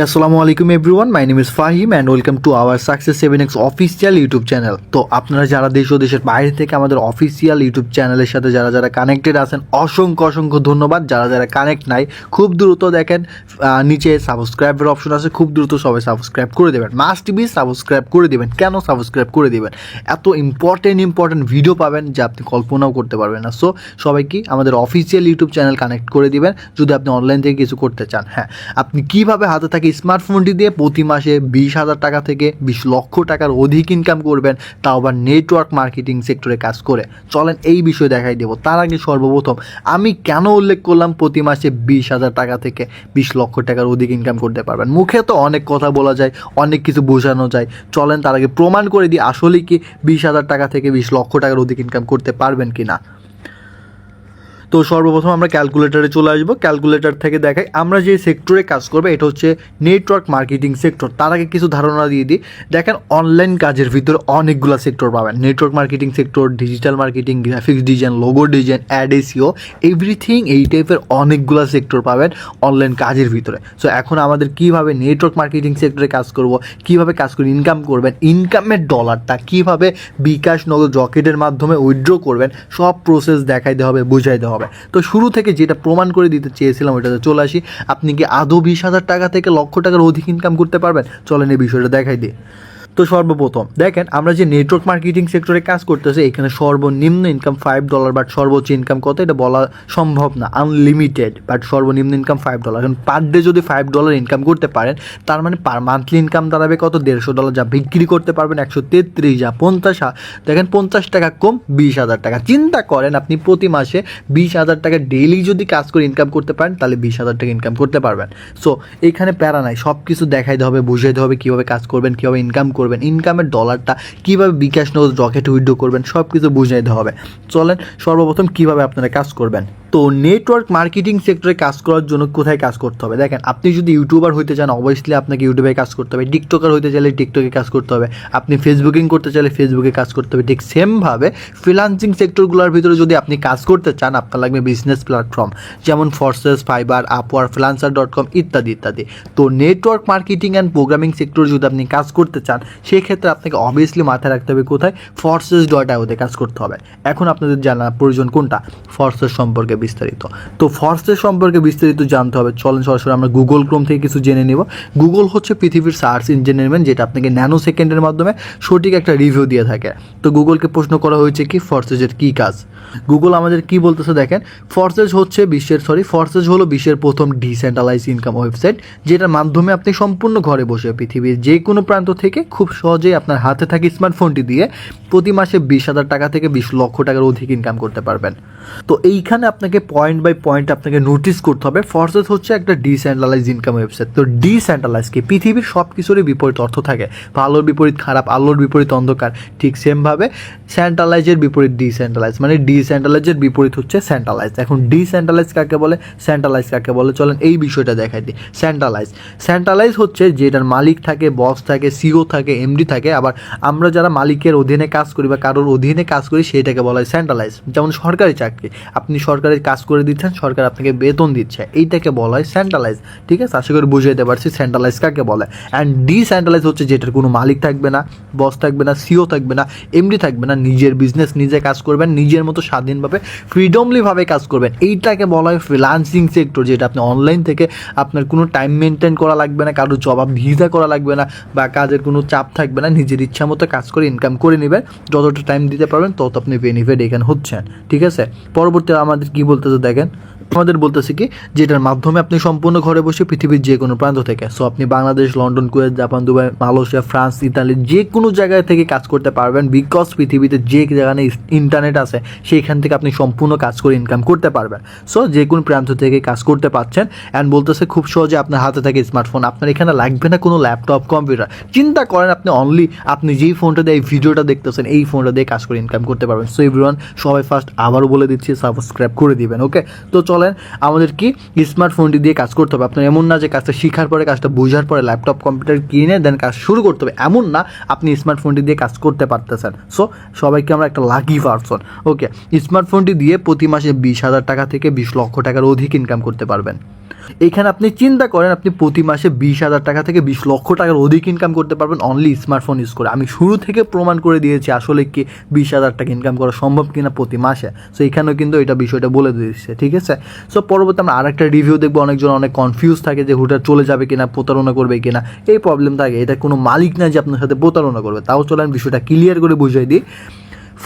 আসসালামু আলাইকুম everyone, my name is Fahim and welcome to our success 7x official YouTube channel. তো আপনারা যারা দেশ ও দেশের বাইরে থেকে আমাদের অফিসিয়াল ইউটিউব চ্যানেলের সাথে যারা কানেক্টেড আছেন, অসংখ্য অসংখ্য ধন্যবাদ। যারা কানেক্ট নাই, খুব দ্রুত দেখেন নিচে সাবস্ক্রাইবের অপশন আছে, খুব দ্রুত সবাই সাবস্ক্রাইব করে দেবেন। মাস্ট বি সাবস্ক্রাইব করে দেবেন। কেন সাবস্ক্রাইব করে দেবেন? এত ইম্পর্টেন্ট ভিডিও পাবেন যা আপনি কল্পনাও করতে পারবেন না। সো সবাইকে আমাদের অফিসিয়াল ইউটিউব চ্যানেল কানেক্ট করে দিবেন যদি আপনি অনলাইন থেকে কিছু করতে চান। হ্যাঁ, আপনি কীভাবে হাতে থাকে স্মার্টফোনটি দিয়ে প্রতি মাসে 20,000 টাকা থেকে 20 লক্ষ টাকার অধিক ইনকাম করবেন, তাও আবার নেটওয়ার্ক মার্কেটিং সেক্টরে কাজ করে। চলেন এই বিষয়ে দেখাই দেবো। তার আগে সর্বপ্রথম আমি কেন উল্লেখ করলাম প্রতি মাসে 20,000 টাকা থেকে 20 লক্ষ টাকার অধিক ইনকাম করতে পারবেন। মুখে তো অনেক কথা বলা যায়, অনেক কিছু বোঝানো যায়। চলেন তার আগে প্রমাণ করে দিই আসলে কি 20,000 টাকা থেকে 20 লক্ষ টাকার অধিক ইনকাম করতে পারবেন কি না। তো সর্বপ্রথম আমরা ক্যালকুলেটারে চলে আসবো। ক্যালকুলেটার থেকে দেখাই আমরা যে সেক্টরে কাজ করবো, এটা হচ্ছে নেটওয়ার্ক মার্কেটিং সেক্টর। তার আগে কিছু ধারণা দিয়ে দিই। দেখেন, অনলাইন কাজের ভিতরে অনেকগুলো সেক্টর পাবেন। Network marketing sector, digital marketing, graphics design, logo design, ad SEO, everything, এই টাইপের অনেকগুলো সেক্টর পাবেন অনলাইন কাজের ভিতরে। সো এখন আমাদের কীভাবে নেটওয়ার্ক মার্কেটিং সেক্টরে কাজ করব, কীভাবে কাজ করে ইনকাম করবেন, ইনকামের ডলারটা কীভাবে বিকাশ, নগদ, রকেটের মাধ্যমে উইথড্র করবেন, সব প্রসেস দেখাইতে হবে, বুঝাইতে হবে। তো শুরু থেকে যেটা প্রমাণ করে দিতে চেয়েছিলাম ওইটাতে চলে আসি। আপনি কি আদৌ 20,000 টাকা থেকে লক্ষ টাকার অধিক ইনকাম করতে পারবেন? চলেন এই বিষয়টা দেখাই দিই। তো সর্বপ্রথম দেখেন, আমরা যে নেটওয়ার্ক মার্কেটিং সেক্টরে কাজ করতেছি, এখানে সর্বনিম্ন ইনকাম $5, বাট সর্বোচ্চ ইনকাম কত এটা বলা সম্ভব না, আনলিমিটেড। বাট সর্বনিম্ন ইনকাম $5। এখন পার ডে যদি $5 ইনকাম করতে পারেন, তার মানে পার মান্থলি ইনকাম দাঁড়াবে কত? $150। যা বিক্রি করতে পারবেন 133, যা 50। দেখেন, 50 টাকা কম 20,000 টাকা। চিন্তা করেন, আপনি প্রতি মাসে 20,000 টাকা ডেইলি যদি কাজ করে ইনকাম করতে পারেন, তাহলে 20,000 টাকা ইনকাম করতে পারবেন। সো এখানে প্যারা নাই, সব কিছু দেখাইতে হবে, বুঝাইতে হবে কীভাবে কাজ করবেন, কীভাবে ইনকাম করবেন, ইনকামের ডলারটা কীভাবে বিকাশ, নগদ, রকেটে উইথড্র করবেন, সব কিছু বুঝাইতে হবে। চলেন সর্বপ্রথম কীভাবে আপনারা কাজ করবেন। তো নেটওয়ার্ক মার্কেটিং সেক্টরে কাজ করার জন্য কোথায় কাজ করতে হবে? দেখেন, আপনি যদি ইউটিউবার হইতে চান, অবভিয়াসলি আপনাকে ইউটিউবে কাজ করতে হবে। টিকটকার হইতে চাইলে টিকটকে কাজ করতে হবে। আপনি ফেসবুকিং করতে চাইলে ফেসবুকে কাজ করতে হবে। ঠিক সেমভাবে ফ্রিল্যান্সিং সেক্টরগুলোর ভিতরে যদি আপনি কাজ করতে চান, আপনার লাগবে বিজনেস প্ল্যাটফর্ম, যেমন ফোর্সেস, ফাইবার, আপওয়ার্ক, ফ্রিল্যান্সার.com ইত্যাদি ইত্যাদি। তো নেটওয়ার্ক মার্কেটিং অ্যান্ড প্রোগ্রামিং সেক্টরে যদি আপনি কাজ করতে চান, সেক্ষেত্রে আপনাকে অবভিয়াসলি মাথায় রাখতে হবে কোথায়? Forces.ioতে কাজ করতে হবে। এখন আপনাদের জানা প্রয়োজন কোনটা? ফোর্সেস সম্পর্কে বিস্তারিত। তো ফোর্সেস সম্পর্কে বিস্তারিত জানতে হবে। চলেন সরাসরি আমরা গুগল ক্রোম থেকে কিছু জেনে নেব। গুগল হচ্ছে পৃথিবীর সার্চ ইঞ্জিনিয়ারম্যান, যেটা আপনাকে ন্যানো সেকেন্ডের মাধ্যমে সঠিক একটা রিভিউ দিয়ে থাকে। তো গুগলকে প্রশ্ন করা হয়েছে কি ফোর্সেসের কী কাজ। গুগল আমাদের কি বলতেছে দেখেন, ফোর্সেস হলো বিশ্বের প্রথম ডিসেন্ট্রালাইজ ইনকাম ওয়েবসাইট, যেটার মাধ্যমে আপনি সম্পূর্ণ ঘরে বসে পৃথিবীর যে কোনো প্রান্ত থেকে খুব সহজেই আপনার হাতে থাকা স্মার্টফোনটি দিয়ে প্রতি মাসে 20,000 টাকা থেকে 20 লক্ষ টাকার অধিক ইনকাম করতে পারবেন। তো এইখানে আপনাকে পয়েন্ট বাই পয়েন্ট আপনাকে নোটিস করতে হবে। ফোর্সেস হচ্ছে একটা ডিসেন্ট্রালাইজ ইনকাম ওয়েবসাইট। তো ডিসেন্ট্রালাইজ কি? পৃথিবীর সব কিছুরই বিপরীত অর্থ থাকে। ভালোর বিপরীত খারাপ, আলোর বিপরীত অন্ধকার। ঠিক সেমভাবে সেন্ট্রালাইজের বিপরীত ডিসেন্ট্রালাইজ, মানে ডিসেন্ট্রালাইজের বিপরীত হচ্ছে সেন্ট্রালাইজ। এখন ডিসেন্ট্রালাইজ কাকে বলে, সেন্ট্রালাইজ কাকে বলে, চলেন এই বিষয়টা দেখাই দিই। সেন্ট্রালাইজ হচ্ছে যেটার মালিক থাকে, বস থাকে, সিও থাকে, এমডি থাকে। আবার আমরা যারা মালিকের অধীনে কাজ করি বা কারোর অধীনে কাজ করি, সেটাকে বলা হয় সেন্ট্রালাইজ। যেমন সরকারি চাকরি, আপনি সরকারি কাজ করে দিচ্ছেন, সরকার আপনাকে বেতন দিচ্ছে, এইটাকে বলা হয় সেন্ট্রালাইজ। ঠিক আছে, আশা করি বুঝাইতে পারছি সেন্ট্রালাইজ কাকে বলে। অ্যান্ড ডিসেন্ট্রালাইজ হচ্ছে যেটার কোনো মালিক থাকবে না, বস থাকবে না, সিও থাকবে না, এমডি থাকবে না, নিজের বিজনেস নিজে কাজ করবেন, নিজের মতো স্বাধীনভাবে ফ্রিডমলিভাবে কাজ করবেন। এইটাকে বলা হয় ফ্রিল্যান্সিং সেক্টর, যেটা আপনি অনলাইন থেকে আপনার কোনো টাইম মেনটেন করা লাগবে না, কারোর জবাবদিহিতা করা লাগবে না, বা কাজের কোনো চাপ থাকবে না। নিজের ইচ্ছা মতো কাজ করে ইনকাম করে নেবেন। যতটা টাইম দিতে পারবেন তত আপনি বেনিফিট এখানে হচ্ছেন। ঠিক আছে, পরবর্তী আমাদের কি বলতেছে দেখেন, আমাদের বলতেছে কি যেটার মাধ্যমে আপনি সম্পূর্ণ ঘরে বসে পৃথিবীর যে কোনো প্রান্ত থেকে, সো আপনি Bangladesh, London, Kuwait, Japan, Dubai, Malaysia, France, Italy, যে কোনো জায়গায় থেকে কাজ করতে পারবেন। বিকজ পৃথিবীতে যে জায়গায় ইন্টারনেট আছে, সেইখান থেকে আপনি সম্পূর্ণ কাজ করে ইনকাম করতে পারবেন। সো যে কোনো প্রান্ত থেকে কাজ করতে পারছেন। অ্যান্ড বলতেছে খুব সহজে আপনার হাতে থাকে স্মার্টফোন, আপনার এখানে লাগবে না কোনো ল্যাপটপ, কম্পিউটার। চিন্তা করেন, আপনি যেই ফোনটা দিয়ে এই ভিডিওটা দেখতেছেন, এই ফোনটা দিয়ে কাজ করে ইনকাম করতে পারবেন। সো এভরিওয়ান, সবাই ফার্স্ট আবারও বলে দিচ্ছি, সাবস্ক্রাইব করে দিবেন। ওকে, তো চলেন আমাদের কি স্মার্টফোনটি দিয়ে কাজ করতে হবে। আপনার এমন না যে কাজটা শেখার পরে, কাজটা বোঝার পরে ল্যাপটপ কম্পিউটার কিনে দেন কাজ শুরু করতে হবে, এমন না। আপনি স্মার্টফোনটি দিয়ে কাজ করতে পারতেছেন। সো সবাইকে আমরা একটা লাকি পারসন। ওকে, স্মার্টফোনটি দিয়ে প্রতি মাসে 20,000 টাকা থেকে 20 লক্ষ টাকার অধিক ইনকাম করতে পারবেন। এখানে আপনি চিন্তা করেন আপনি প্রতি মাসে 20,000 টাকা থেকে 20 লক্ষ টাকার অধিক ইনকাম করতে পারবেন অনলি স্মার্টফোন ইউজ করে। আমি শুরু থেকে প্রমাণ করে দিয়েছি আসলে কি 20,000 টাকা ইনকাম করা সম্ভব কিনা প্রতি মাসে। সো এখানেও কিন্তু এটা বিষয়টা বলে দিচ্ছে, ঠিক আছে। সো পরবর্তী আমরা আরেকটা রিভিউ দেখবো। অনেকজন অনেক কনফিউজ থাকে যে হুটার চলে যাবে কিনা, প্রতারণা করবে কিনা, এই প্রবলেম থাকে। এটা কোনো মালিক না যে আপনার সাথে প্রতারণা করবে। তাও চলেন বিষয়টা ক্লিয়ার করে বুঝিয়ে দিই।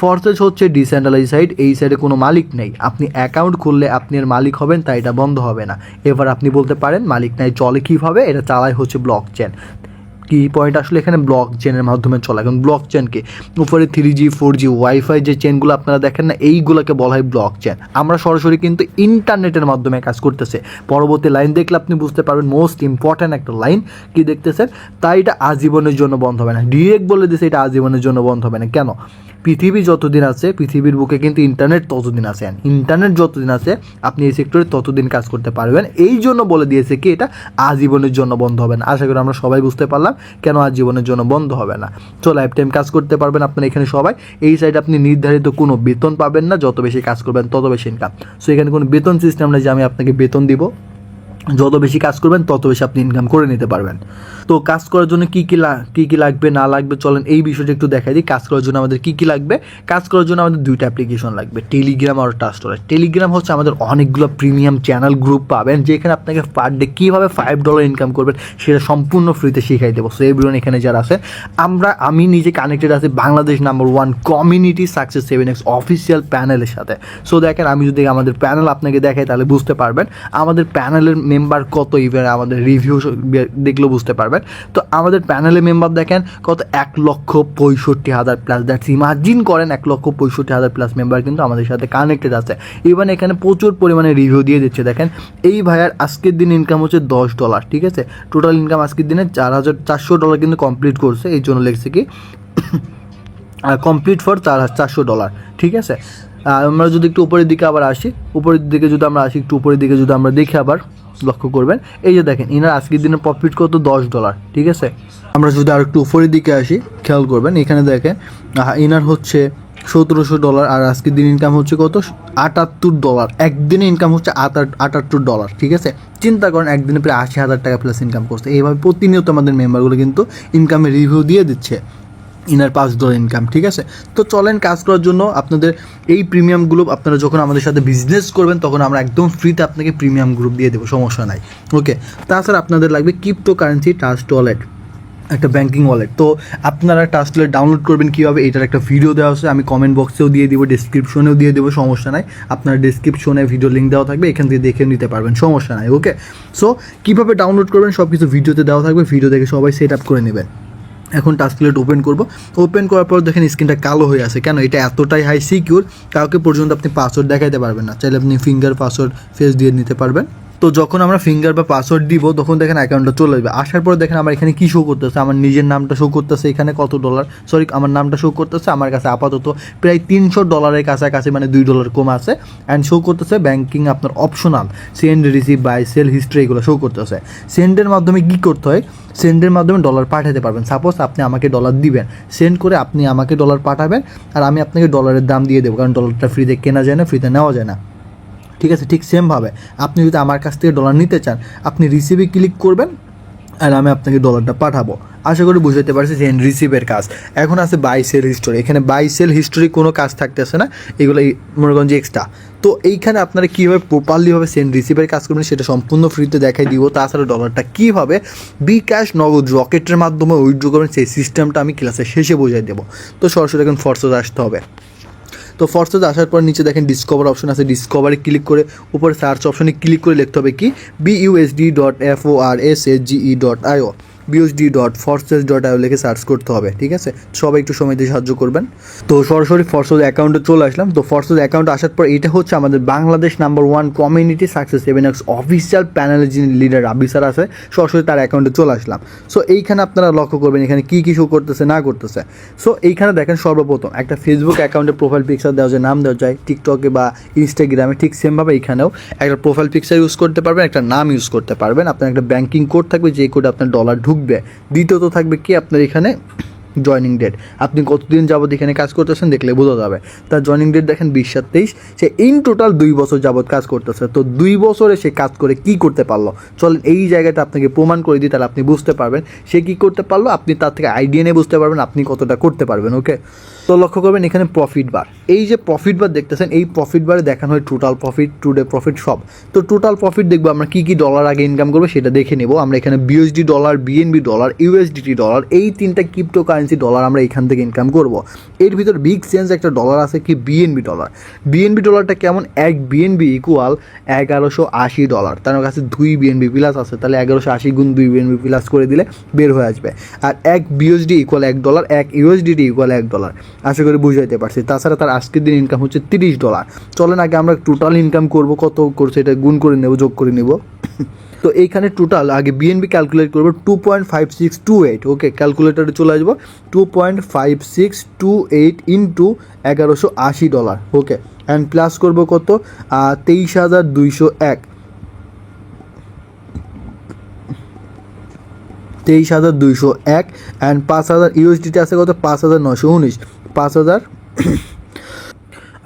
ফরসেজ হচ্ছে ডিসেন্ট্রালাইজ সাইট, এই সাইডে কোনো মালিক নেই। আপনি অ্যাকাউন্ট খুললে আপনি এর মালিক হবেন, তাই এটা বন্ধ হবে না। এবার আপনি বলতে পারেন মালিক নাই, চলে কীভাবে? এটা চালায় হচ্ছে ব্লক চেন। কি পয়েন্ট আসলে এখানে ব্লক চেনের মাধ্যমে চলে। এখন ব্লক চেনকে উপরে 3G 4G ওয়াইফাই যে চেনগুলো আপনারা দেখেন না, এইগুলোকে বলা হয় ব্লক চেন। আমরা সরাসরি কিন্তু ইন্টারনেটের মাধ্যমে কাজ করতেছে। পরবর্তী লাইন দেখলে আপনি বুঝতে পারবেন মোস্ট ইম্পর্ট্যান্ট একটা লাইন কি দেখতেছেন, তাই এটা আজীবনের জন্য বন্ধ হবে না। ডিরেক্ট বলে দিয়েছে এটা আজীবনের জন্য বন্ধ হবে না। কেন? পৃথিবী যতদিন আছে, পৃথিবীর বুকে কিন্তু ইন্টারনেট ততদিন আছে। ইন্টারনেট যতদিন আছে আপনি এই সেক্টরে ততদিন কাজ করতে পারবেন। এই জন্য বলে দিয়েছে কি এটা আজীবনের জন্য বন্ধ হবে না। আশা করি আমরা সবাই বুঝতে পারলাম কেন আজীবনের জন্য বন্ধ হবে না। তো লাইফ টাইম কাজ করতে পারবেন আপনারা এখানে সবাই। এই সাইডে আপনি নির্ধারিত কোনো বেতন পাবেন না, যত বেশি কাজ করবেন তত বেশি ইনকাম। সো এখানে কোনো বেতন সিস্টেম নেই যে আমি আপনাকে বেতন দিব। যত বেশি কাজ করবেন তত বেশি আপনি ইনকাম করে নিতে পারবেন। তো কাজ করার জন্য কী কী লাগবে না লাগবে চলেন এই বিষয়টা একটু দেখাই দিই। কাজ করার জন্য আমাদের কী কী লাগবে? কাজ করার জন্য আমাদের দুইটা অ্যাপ্লিকেশন লাগবে, টেলিগ্রাম আর ট্রাস্টওয়ালেট। টেলিগ্রাম হচ্ছে আমাদের অনেকগুলো প্রিমিয়াম চ্যানেল গ্রুপ পাবেন, যেখানে আপনাকে পার ডে কীভাবে $5 ইনকাম করবেন সেটা সম্পূর্ণ ফ্রিতে শিখাই দেবো। সো এভরিওয়ান এখানে যারা আছে, আমি নিজে কানেক্টেড আছি Bangladesh number 1 community success 7x official প্যানেলের সাথে। সো দেখেন আমি যদি আমাদের প্যানেল আপনাকে দেখাই তাহলে বুঝতে পারবেন আমাদের প্যানেলের মেম্বার কত, ইভেন আমাদের রিভিউ দেখলেও বুঝতে পারবেন। তো আমাদের প্যানেলে মেম্বার দেখেন কত, 1,65,000 প্লাস। দ্যাটস ইমাজিন করেন 1,65,000 প্লাস মেম্বার কিন্তু আমাদের সাথে কানেক্টেড আছে। ইভেন এখানে প্রচুর পরিমাণে রিভিউ দিয়ে দিচ্ছে। দেখেন এই ভাইয়ার আজকের দিন ইনকাম হচ্ছে $10, ঠিক আছে। টোটাল ইনকাম আজকের দিনে $4,400 কিন্তু কমপ্লিট করছে। এই জন্য লিখছে কি কমপ্লিট ফর $4,400, ঠিক আছে। আমরা যদি একটু উপরের দিকে আবার আসি, উপরের দিকে যদি আমরা আসি, একটু উপরের দিকে যদি আমরা দেখি আবার লক্ষ্য করবেন এই যে দেখেন ইনার আজকের দিনের প্রফিট কত, $10, ঠিক আছে। আমরা যদি আর একটু উপরের দিকে আসি খেয়াল করবেন এখানে দেখেন ইনার হচ্ছে $1,700 আর আজকের দিন ইনকাম হচ্ছে কত, $78। একদিনে ইনকাম হচ্ছে $78, ঠিক আছে। চিন্তা করেন একদিনে প্রায় 80,000 টাকা প্লাস ইনকাম করছে। এইভাবে প্রতিনিয়ত আমাদের মেম্বারগুলো কিন্তু ইনকামের রিভিউ দিয়ে দিচ্ছে। ইনার $5 ইনকাম, ঠিক আছে। তো চলেন কাজ করার জন্য আপনাদের এই প্রিমিয়াম গ্রুপ আপনারা যখন আমাদের সাথে বিজনেস করবেন তখন আমরা একদম ফ্রিতে আপনাকে প্রিমিয়াম গ্রুপ দিয়ে দেবো, সমস্যা নাই। ওকে, তাছাড়া আপনাদের লাগবে ক্রিপ্টোকারেন্সি ট্রাস্ট ওয়ালেট, একটা ব্যাঙ্কিং ওয়ালেট। তো আপনারা ট্রাস্ট ওয়ালেট ডাউনলোড করবেন কীভাবে এটার একটা ভিডিও দেওয়া আছে, আমি কমেন্ট বক্সেও দিয়ে দিব, ডেসক্রিপশনেও দিয়ে দেবো, সমস্যা নাই। আপনার ডেসক্রিপশনে ভিডিও লিঙ্ক দেওয়া থাকবে, এখান থেকে দেখে নিতে পারবেন, সমস্যা নাই। ওকে, সো কীভাবে ডাউনলোড করবেন সব কিছু ভিডিওতে দেওয়া থাকবে, ভিডিও দেখে সবাই সেট আপ করে নেবেন। এখন টাস্ক প্লেট ওপেন করব। ওপেন করার পর দেখেন স্ক্রিনটা কালো হয়ে আছে। কেন? এটা এতটাই হাই সিকিউর, কাউকে পর্যন্ত আপনি পাসওয়ার্ড দেখাইতে পারবেন না। চাইলে আপনি ফিঙ্গার, পাসওয়ার্ড, ফেস দিয়ে নিতে পারবেন। তো যখন আমরা ফিঙ্গার বা পাসওয়ার্ড দিব তখন দেখেন অ্যাকাউন্টটা চলে যাবে। আসার পরে দেখেন আমার এখানে কী শো করতেছে, আমার নিজের নামটা শো করতেছে, এখানে কত $, সরি আমার নামটা শো করতেছে। আমার কাছে আপাতত প্রায় $300 কাছাকাছি, মানে $2 কম আছে। অ্যান্ড শো করতেছে ব্যাঙ্কিং আপনার optional, send, receive, buy, sell history এগুলো শো করতেছে। সেন্ডের মাধ্যমে কী করতে হয়, সেন্ডের মাধ্যমে ডলার পাঠাতে পারবেন। সাপোজ আপনি আমাকে ডলার দিবেন, সেন্ড করে আপনি আমাকে ডলার পাঠাবেন আর আমি আপনাকে ডলারের দাম দিয়ে দেবো, কারণ ডলারটা ফ্রিতে কেনা যায় না, ফ্রিতে নেওয়া যায় না, ঠিক আছে। ঠিক সেমভাবে আপনি যদি আমার কাছ থেকে ডলার নিতে চান আপনি রিসিভে ক্লিক করবেন আর আমি আপনাকে ডলারটা পাঠাবো। আশা করি বুঝতে পারছি যে রিসিভের কাজ। এখন আছে বাই সেল হিস্টোরি, এখানে বাই সেল হিস্টোরি কোনো কাজ থাকতেছে না, এগুলো মনে করেন যে এক্সট্রা। তো এইখানে আপনারা কীভাবে প্রপারলিভাবে সেন্ড রিসিভের কাজ করবেন সেটা সম্পূর্ণ ফ্রিতে দেখাই দিব। তাছাড়া ডলারটা কীভাবে বিকাশ, নগদ, রকেটের মাধ্যমে উইথড্র করবেন সেই সিস্টেমটা আমি ক্লাসের শেষে বোঝাই দেবো। তো সরাসরি এখন ফরসেজ আসতে হবে। তো ফরসেজ আসার পর নিচে দেখেন ডিসকভার অপশন আছে, ডিসকভারে ক্লিক করে উপরে সার্চ অপশনে ক্লিক করে লিখতে হবে কি BUSD.FORSAGE.IO, BUSD.Forces.io লিখে সার্চ করতে হবে, ঠিক আছে। সবাই একটু সময় দিয়ে সাহায্য করবেন। তো সরাসরি ফরসেজ অ্যাকাউন্টে চলে আসলাম। তো ফরসেজ অ্যাকাউন্টে আসার পর এটা হচ্ছে আমাদের Bangladesh number 1 community success 7x official প্যানেলের যিনি লিডার রাবি স্যার আছে, সরাসরি তার অ্যাকাউন্টে চলে আসলাম। সো এইখানে আপনারা লক্ষ্য করবেন এখানে কী কী শো করতেছে না করতেছে। সো এইখানে দেখেন সর্বপ্রথম একটা ফেসবুক অ্যাকাউন্টে প্রোফাইল পিকচার দেওয়া যায়, নাম দেওয়া যায়। টিকটকে বা ইনস্টাগ্রামে ঠিক সেমভাবে এখানেও একটা প্রোফাইল পিকচার ইউজ করতে পারবেন, একটা নাম ইউজ করতে পারবেন। আপনার একটা ব্যাঙ্কিং কোড থাকবে, যে কোডে আপনার ডলার ঢুকবে। দ্বিতীয়ত থাকবে কি আপনার এখানে জয়নিং ডেট, আপনি কতদিন যাবত এখানে কাজ করতেছেন দেখলে বোঝা যাবে। তার জয়নিং ডেট দেখেন 20/7/23, সে ইন টোটাল 2 বছর যাবত কাজ করতেছে। তো 2 বছরে সে কাজ করে কি করতে পারলো, চলেন এই জায়গাটা আপনাকে প্রমাণ করে দিই, তাহলে আপনি বুঝতে পারবেন সে কি করতে পারলো, আপনি তার থেকে আইডিয়া নিয়ে বুঝতে পারবেন আপনি কতটা করতে পারবেন। ওকে, তো লক্ষ্য করবেন এখানে প্রফিট বার, এই যে প্রফিট বার দেখতেছেন, এই প্রফিট বারে দেখানো হয় টোটাল প্রফিট, টুডে প্রফিট সব। তো টোটাল প্রফিট দেখবো আমরা কী কী ডলার আগে ইনকাম করবো সেটা দেখে নেব। আমরা এখানে BSD dollar, BNB dollar, USDT dollar, এই 3টা ক্রিপ্টো কারেন্সি ডলার আমরা এখান থেকে ইনকাম করব। এর ভিতর বিগ চেঞ্জ একটা ডলার আছে কি বিএনবি ডলার। বিএনবি ডলারটা কেমন, এক বিএনবি ইকুয়াল $1180, তার কাছে 2 বিএনবি প্লাস আছে, তাহলে 1180 গুণ 2 বিএনবি প্লাস করে দিলে বের হয়ে আসবে। আর এক বিএসডি ইকুয়াল $1, এক ইউএসডিটি ইকুয়াল $1। আশা করি বুঝাইতে পারছি। তাছাড়া তার আজকের দিন ইনকাম হচ্ছে $30। চলেন আগে আমরা টোটাল ইনকাম করব, কত করছে এটা গুণ করে নেব, যোগ করে নেব। তো এইখানে টোটাল আগে বিএনবি ক্যালকুলেট করবো 2.5628। ওকে, ক্যালকুলেটারে চলে আসবো 2.5628 ইন্টু $1180। ওকে, অ্যান্ড প্লাস করবো কত, 23,201, 23,201 অ্যান্ড 5,000 ইউএসডিটি আছে কত, 5,919, 5,000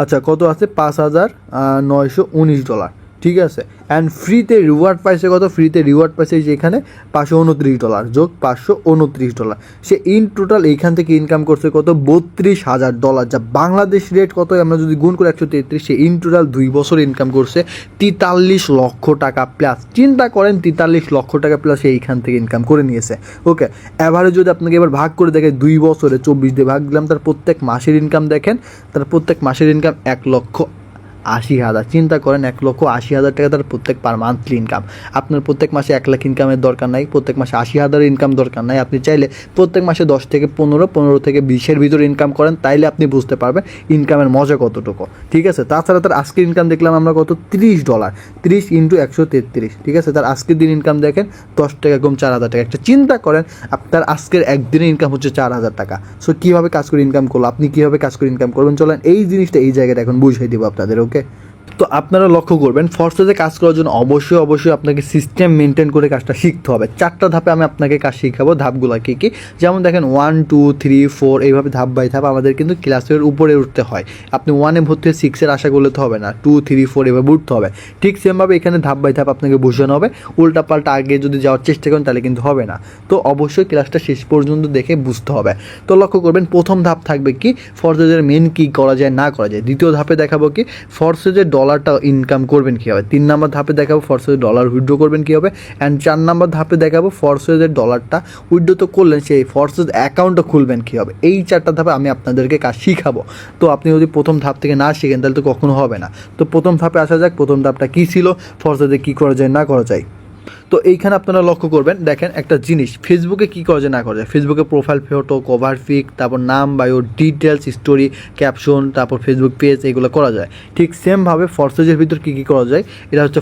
আচ্ছা কত আছে, $5,919। ঠিক আছে, অ্যান্ড ফ্রিতে রিওয়ার্ড পাইছে কত, ফ্রিতে রিওয়ার্ড পাইছে যে এখানে $529 যোগ $529। সে ইন টোটাল এইখান থেকে ইনকাম করছে কত, $32,000, যা বাংলাদেশ রেট কত আমরা যদি গুণ করে 133, সে ইন টোটাল 2 বছর ইনকাম করছে 43 লক্ষ টাকা প্লাস। চিন্তা করেন 43 লক্ষ টাকা প্লাস সে এইখান থেকে ইনকাম করে নিয়েছে। ওকে, অ্যাভারেজ যদি আপনাকে এবার ভাগ করে দেখে 2 বছরে 24 দিয়ে ভাগ দিলাম, তার প্রত্যেক মাসের ইনকাম দেখেন, তার প্রত্যেক মাসের ইনকাম 1,80,000। চিন্তা করেন 1,80,000 টাকা তার প্রত্যেক পার মান্থলি ইনকাম। আপনার প্রত্যেক মাসে 1 লাখ ইনকামের দরকার নাই, প্রত্যেক মাসে 80,000 ইনকাম দরকার নাই। আপনি চাইলে প্রত্যেক মাসে 10 থেকে 15, 15 থেকে 20-এর ভিতরে ইনকাম করেন, তাইলে আপনি বুঝতে পারবেন ইনকামের মজা কতটুকু। ঠিক আছে, তাছাড়া তার আজকের ইনকাম দেখলাম আমরা কত, $30, 30 ইন্টু 133। ঠিক আছে, তার আজকের দিন ইনকাম দেখেন 10 টাকা কম 4,000 টাকা। একটা চিন্তা করেন আপনার আজকের একদিনের ইনকাম হচ্ছে 4,000 টাকা। সো কীভাবে কাজ করে ইনকাম করলো, আপনি কীভাবে কাজ করে ইনকাম করবেন, চলেন এই জিনিসটা এই জায়গাটা এখন বুঝিয়ে দেবো আপনাদের। ওকে, তো আপনারা লক্ষ্য করবেন ফরসেজে কাজ করার জন্য অবশ্যই আপনাকে সিস্টেম মেনটেন করে কাজটা শিখতে হবে। 4টা ধাপে আমি আপনাকে কাজ শিখাবো, ধাপগুলো কী কী, যেমন দেখেন 1, 2, 3, 4 এইভাবে ধাপ বাই ধাপ আমাদের কিন্তু ক্লাসের উপরে উঠতে হয়। আপনি 1-এ ভর্তি হয়ে 6-এর আশা করলে তো হবে না, 2, 3, 4 এভাবে উঠতে হবে। ঠিক সেমভাবে এখানে ধাপ বাই ধাপ আপনাকে বোঝানো হবে, উল্টাপাল্টা আগে যদি যাওয়ার চেষ্টা করেন তাহলে কিন্তু হবে না। তো অবশ্যই ক্লাসটা শেষ পর্যন্ত দেখে বুঝতে হবে। তো লক্ষ্য করবেন প্রথম ধাপ থাকবে কি, ফরসেজের মেন কী করা যায় না করা যায়। দ্বিতীয় ধাপে দেখাবো কি, ফরসেজের ডলারটা ইনকাম করবেন কীভাবে। 3 নম্বর ধাপে দেখাবো ফরসেজের ডলার উইথড্র করবেন কীভাবে, অ্যান্ড 4 নম্বর ধাপে দেখাবো ফরসেজের ডলারটা উইথড্র তো করলেন, সেই ফরসেজ অ্যাকাউন্টটা খুলবেন কীভাবে। এই 4টা ধাপে আমি আপনাদেরকে কাজ শিখাবো। তো আপনি যদি প্রথম ধাপ থেকে না শিখেন তাহলে তো কখনো হবে না। তো প্রথম ধাপে আসা যাক, প্রথম ধাপটা কী ছিল, ফরসেজে কী করা যায় না করা যায়। তো এইখানে আপনারা লক্ষ্য করবেন, দেখেন একটা জিনিস, ফেসবুকে কী করা যায় না করা যায়। ফেসবুকে প্রোফাইল ফটো, কভার পিক, তারপর নাম, বায়ো, ডিটেলস, স্টোরি, ক্যাপশন, তারপর ফেসবুক পেজ, এগুলো করা যায়। ঠিক সেমভাবে ফরসেজের ভিতর কী কী করা যায়, এটা হচ্ছে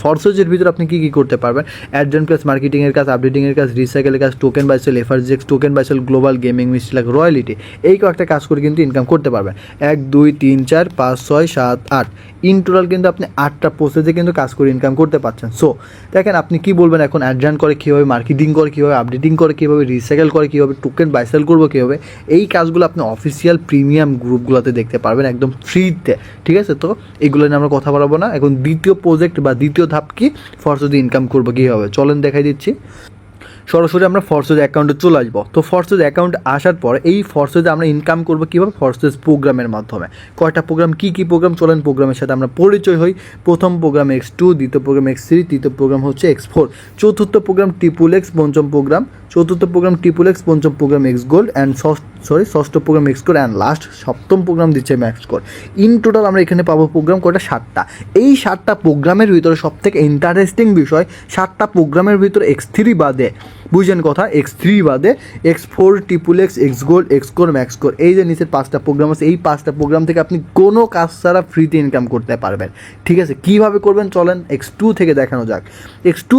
ফরসেজের ভিতর আপনি কী কী করতে পারবেন, অ্যাডজেন্ট প্লাস মার্কেটিংয়ের কাজ, আপডেটিংয়ের কাজ, রিসাইকেলের কাজ, টোকেন বাইসেল, এফআরজেক্স, টোকেন বাইসেল, গ্লোবাল গেমিং, মিস্ট্রি, রয়্যালিটি, এই কয়েকটা কাজ করে কিন্তু ইনকাম করতে পারবেন। 1, 2, 3, 4, 5, 6, 7, 8 ইন টোটাল কিন্তু আপনি 8টা প্রসেসে কিন্তু কাজ করে ইনকাম করতে পারছেন। সো দেখেন আপনি কি বলবেন এখন, অ্যাডজান করে কীভাবে, মার্কেটিং করে কীভাবে, আপডেটিং করে কীভাবে, রিসাইকেল করে কীভাবে, টোকেন বাইসেল করবো কীভাবে, এই কাজগুলো আপনি অফিসিয়াল প্রিমিয়াম গ্রুপগুলোতে দেখতে পারবেন একদম ফ্রিতে। ঠিক আছে, তো এগুলো নিয়ে আমরা কথা বলবো না। এখন দ্বিতীয় প্রজেক্ট বা দ্বিতীয় ধাপ কি, ফরসেজে ইনকাম করবো কীভাবে, চলেন দেখাই দিচ্ছি। সরাসরি আমরা ফরসেজ অ্যাকাউন্টে চলে আসবো। তো ফরসেজ অ্যাকাউন্ট আসার পর এই ফরসেজে আমরা ইনকাম করবো কীভাবে, ফরসেজ প্রোগ্রামের মাধ্যমে। কয়টা প্রোগ্রাম, কী কী প্রোগ্রাম, চলেন প্রোগ্রামের সাথে আমরা পরিচয় হই। প্রথম প্রোগ্রাম X2, দ্বিতীয় প্রোগ্রাম X3, তৃতীয় প্রোগ্রাম হচ্ছে X4, চতুর্থ প্রোগ্রাম XXX, পঞ্চম প্রোগ্রাম, চতুর্থ প্রোগ্রাম XXX, পঞ্চম প্রোগ্রাম X গোল্ড অ্যান্ড ষষ্ঠ program X core and last সপ্তম প্রোগ্রাম দিচ্ছে ম্যাক্স কোর। ইন টোটাল আমরা এখানে পাবো প্রোগ্রাম কয়টা, 7টা। এই 7টা প্রোগ্রামের ভিতরে সবথেকে ইন্টারেস্টিং বিষয়, 7টা প্রোগ্রামের ভিতরে X3 বাদে, বুঝছেন কথা, X3 বাদে X4, XXX, X gold, X core, max core, এই যে নিচের 5টা প্রোগ্রাম আছে, এই 5টা প্রোগ্রাম থেকে আপনি কোনো কাজ ছাড়া ফ্রিতে ইনকাম করতে পারবেন। ঠিক আছে, কীভাবে করবেন চলেন X2 থেকে দেখানো যাক। X2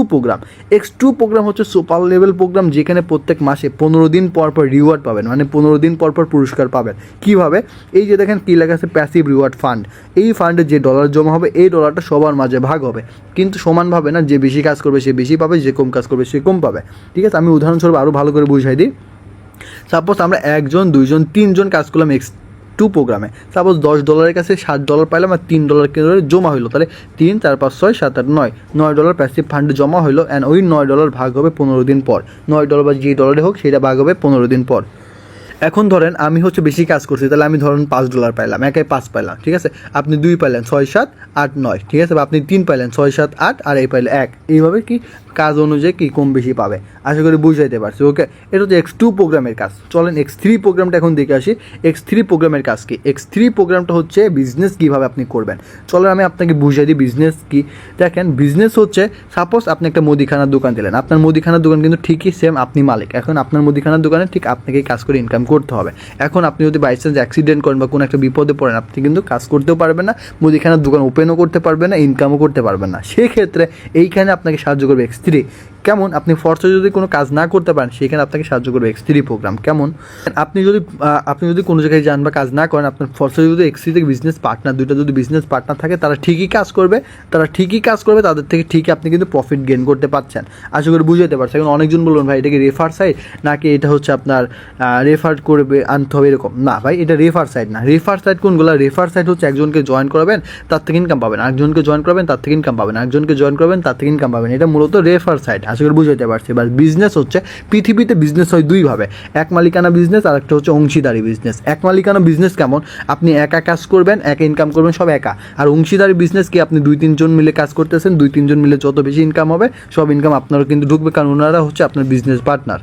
প্রোগ্রাম হচ্ছে সুপার লেভেল প্রোগ্রাম, যেখানে প্রত্যেক মাসে 15 দিন পর পর রিওয়ার্ড পাবেন, মানে 15 দিন পর পর পুরস্কার পাবেন। কীভাবে, এই যে দেখেন কী লেখা আছে, প্যাসিভ রিওয়ার্ড ফান্ড। এই ফান্ডে যে ডলার জমা হবে, এই ডলারটা সবার মাঝে ভাগ হবে, কিন্তু সমানভাবে না, যে বেশি কাজ করবে সে বেশি পাবে, যে কম কাজ করবে সে কম পাবে। ঠিক আছে, আমি উদাহরণস্বরূপ আরও ভালো করে বুঝাই দিই। সাপোজ আমরা একজন, দুইজন, তিনজন কাজ করলাম X2 প্রোগ্রামে, সাপোজ $10 কাছে $7 পাইলাম আর $3 করে জমা হইলো, তাহলে 3, 4, 5, 6, 7, 8, 9 $9 প্যাসিভ ফান্ডে জমা হইলো। অ্যান্ড ওই $9 ভাগ হবে 15 দিন পর, $9 বা যে ডলারে হোক সেটা ভাগ হবে 15 দিন পর। এখন ধরেন আমি হচ্ছে বেশি কাজ করছি, তাহলে আমি ধরেন $5 পাইলাম, একাই 5 পাইলাম, ঠিক আছে। আপনি 2 পাইলেন, 6, 7, 8, 9, ঠিক আছে। বা আপনি 3 পাইলেন, 6, 7, 8, আর এই পাইলে 1। এইভাবে কি কাজ অনুযায়ী কি কম বেশি পাবে, আশা করি বুঝাইতে পারছি। ওকে, এটা হচ্ছে X2 প্রোগ্রামের কাজ। চলেন X3 প্রোগ্রামটা এখন দেখে আসি। X3 প্রোগ্রামের কাজ কি? X3 প্রোগ্রামটা হচ্ছে বিজনেস কীভাবে আপনি করবেন। চলেন আমি আপনাকে বুঝিয়ে দিই বিজনেস কি। দেখেন, বিজনেস হচ্ছে সাপোজ আপনি একটা মুদিখানার দোকান দিলেন, আপনার মুদিখানার দোকান কিন্তু ঠিকই সেম আপনি মালিক। এখন আপনার মুদিখানার দোকানে ঠিক আপনাকে কাজ করে ইনকাম করতে হবে। এখন আপনি যদি বাই চান্স অ্যাক্সিডেন্ট করেন বা কোনো একটা বিপদে পড়েন, আপনি কিন্তু কাজ করতেও পারবেন না, মুদিখানার দোকান ওপেনও করতে পারবেন না, ইনকামও করতে পারবেন না। সেক্ষেত্রে এইখানে আপনাকে সাহায্য করবে X3। কেমন? আপনি ফর্সে যদি কোনো কাজ না করতে পারেন, সেখানে আপনাকে সাহায্য করবে X3 প্রোগ্রাম। কেমন? আপনি যদি কোনো জায়গায় যান বা কাজ না করেন, আপনার ফর্সে যদি X3 থেকে বিজনেস পার্টনার, দুইটা যদি বিজনেস পার্টনার থাকে, তারা ঠিকই কাজ করবে, তাদের থেকে ঠিকই আপনি কিন্তু প্রফিট গেইন করতে পারছেন। আশা করি বুঝাতে পারছি। এখন অনেকজন বলবেন ভাই এটা কি রেফার সাইট, নাকি এটা হচ্ছে আপনার রেফার করবে আনতে হবে এরকম? না ভাই, এটা রেফার সাইট না। রেফার সাইট কোনগুলো? রেফার সাইট হচ্ছে একজনকে জয়েন করাবেন, তার থেকে ইনকাম পাবেন, আরেকজনকে জয়েন করবেন, তার থেকে ইনকাম পাবেন, আরেকজনকে জয়েন করবেন, তার থেকে ইনকাম পাবেন। এটা মূলত রেফার সাইট। আশা করি বুঝাতে পারছি। এবার বিজনেস হচ্ছে, পৃথিবীতে বিজনেস হয় দুইভাবে, এক মালিকানা বিজনেস আর একটা হচ্ছে অংশীদারি বিজনেস। এক মালিকানা বিজনেস কেমন? আপনি একা কাজ করবেন, একা ইনকাম করবেন, সব একা। আর অংশীদারি বিজনেস কি? আপনি 2-3 জন মিলে কাজ করতেছেন, 2-3 জন মিলে যত বেশি ইনকাম হবে, সব ইনকাম আপনারও কিন্তু ঢুকবে, কারণ ওনারা হচ্ছে আপনার বিজনেস পার্টনার।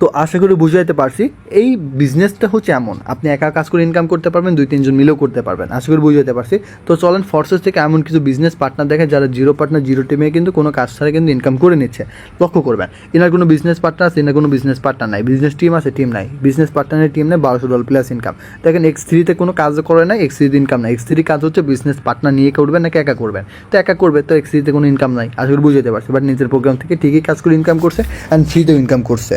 তো আশা করি বুঝাইতে পারছি। এই বিজনেসটা হচ্ছে এমন, আপনি একা কাজ করে ইনকাম করতে পারবেন, 2-3 জন মিলেও করতে পারবেন। আশা করি বুঝাইতে পারছি। তো চলেন ফোর্সেস থেকে এমন কিছু বিজনেস পার্টনার দেখেন যারা জিরো পার্টনার, জিরো টিমে কিন্তু কোনো কাজ ছাড়া কিন্তু ইনকাম করে নিচ্ছে। লক্ষ্য করবেন, এনার কোনো বিজনেস পার্টনার আছে, এনার কোনো বিজনেস পার্টনার নাই, বিজনেস টিম আছে, টিম নাই, বিজনেস পার্টনারের টিম নেই, $1200 প্লাস ইনকাম। দেখেন X3-তে কোনো কাজ করে না, X3-তে ইনকাম নাই। X3 কাজ হচ্ছে বিজনেস পার্টনার নিয়ে করবেন নাকি একা করবেন। তো একা করবে, তো X3-তে কোনো ইনকাম নাই। আশা করি বুঝাইতে পারছি। বাট নিজের প্রোগ্রাম থেকে ঠিকই কাজ করে ইনকাম করছে, অ্যান্ড 3-তেও ইনকাম করছে।